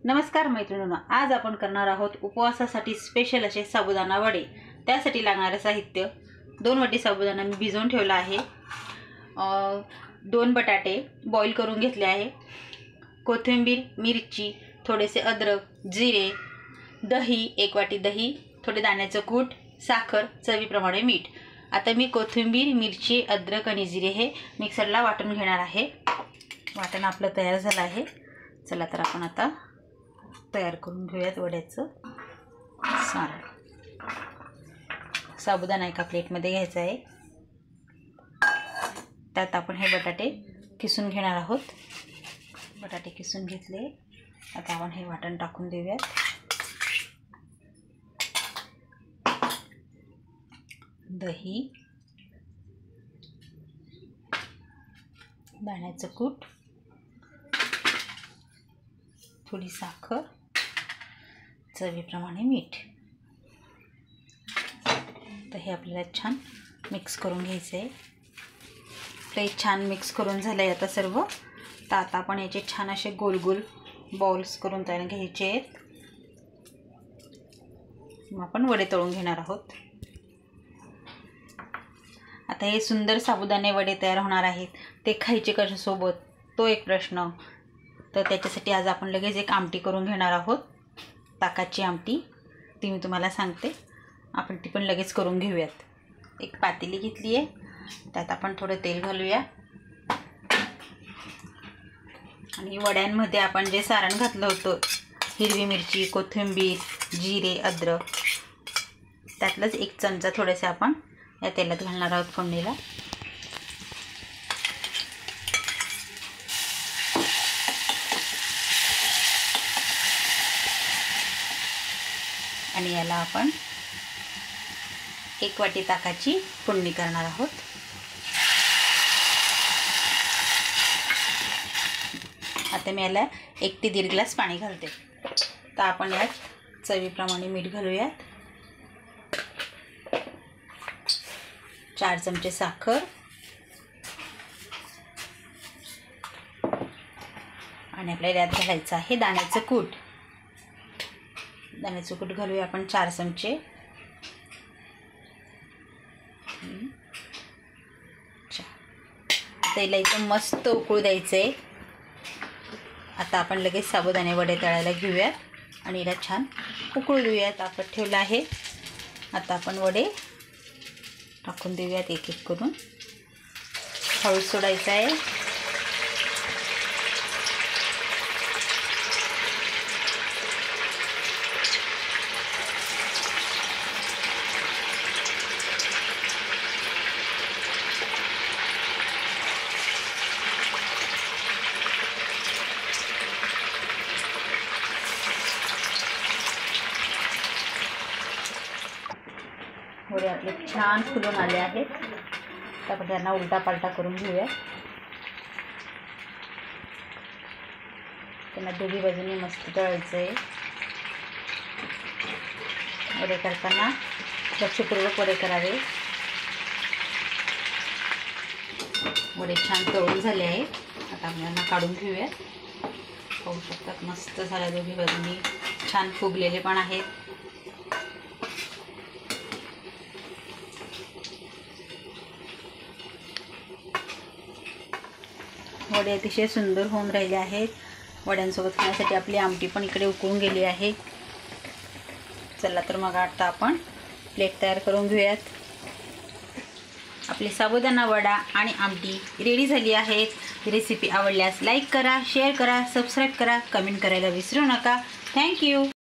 नमस्कार मैत्रिणींनो, आज आपण करणार आहोत उपवासासाठी स्पेशल असे साबुदाणा वडे। त्यासाठी लागणारे साहित्य 2 वाटी साबुदाणा मी भिजवून ठेवला आहे, 2 बटाटे बॉईल करून घेतले आहे, कोथिंबीर, मिरची, थोडेसे अद्रक, जिरे, दही 1 वाटी दही, थोडे दाण्याचं कूट, साखर, चवीप्रमाणे मीठ। आता मी कोथिंबीर, मिरची, अद्रक आणि जिरे हे मिक्सरला वाटून घेणार आहे। वाटण आपलं तयार झालं आहे। चला तर आपण आता तयार करून घेऊयात वड्याचं सारण। साबुदाणा एका प्लेटमध्ये घ्यायचा आहे, त्यात आपण हे बटाटे किसून घेणार आहोत। बटाटे किसून घेतले, आता आपण हे वाटण टाकून देऊयात। दही, दाण्याचं कूट, थोडी साखर, चवीप्रमाणे मीठ। तर हे आपल्याला छान मिक्स करून घ्यायचं आहे। ते छान मिक्स करून झालं आहे आता सर्व। तर आता आपण याचे छान असे गोल गोल बॉल्स करून तयार घ्यायचे आहेत। मग आपण वडे तळून घेणार आहोत। आता हे सुंदर साबुदाणे वडे तयार होणार आहेत। ते खायचे कशासोबत तो एक प्रश्न। तर त्याच्यासाठी आज आपण लगेच एक आमटी करून घेणार आहोत, ताकाची आमटी। ती मी तुम्हाला सांगते, आपण ती पण लगेच करून घेऊयात। एक पातेली घेतली आहे, त्यात आपण थोडं तेल घालूया आणि वड्यांमध्ये आपण जे सारण घातलं होतं, हिरवी मिरची, कोथिंबीर, जिरे, अद्रक, त्यातलंच 1 चमचा थोडेसे आपण या तेलात घालणार आहोत फोडणीला। आणि याला आपण 1 वाटी ताकाची फोडणी करणार आहोत। आता मी याला 1 ते 1.5 ग्लास पाणी घालते। तर आपण यात चवीप्रमाणे मीठ घालूयात, 4 चमचे साखर आणि आपल्याला यात घालायचं आहे दाण्याचं कूट। दाण्याचं कूट घालूया आपण 4 चमचे। त्याला एकदम मस्त उकळू द्यायचं आहे। आता आपण लगेच साबुदाणे वडे तळायला घेऊयात आणि याला छान उकळू देऊयात। आपण ठेवलं आहे, आता आपण वडे टाकून देऊयात एक एक करून। हळू सोडायचं आहे। वडे आपले छान फुलून आले आहेत। तर आपण त्यांना उलटा पालटा करून घेऊया। त्यांना दोन्ही बाजूने मस्त तळायचं आहे। वडे करताना लक्षपूर्वक वडे करावे। वडे छान तळून झाले आहे, आता आपण यांना काढून घेऊया। पाहू शकतात मस्त झाल्या, दोन्ही बाजूनी छान फुगलेले पण आहेत। वडे अतिशय सुंदर होऊन राहिले आहेत। वड्यांसोबत खाण्यासाठी आपली आमटी पण इकडे उकळून गेली आहे। चला तर मग आता आपण प्लेट तयार करून घेऊयात। आपली साबुदाणा वडा आणि आमटी रेडी झाली आहे। रेसिपी आवडल्यास लाईक करा, शेअर करा, सबस्क्राईब करा, कमेंट करायला विसरू नका। थँक्यू।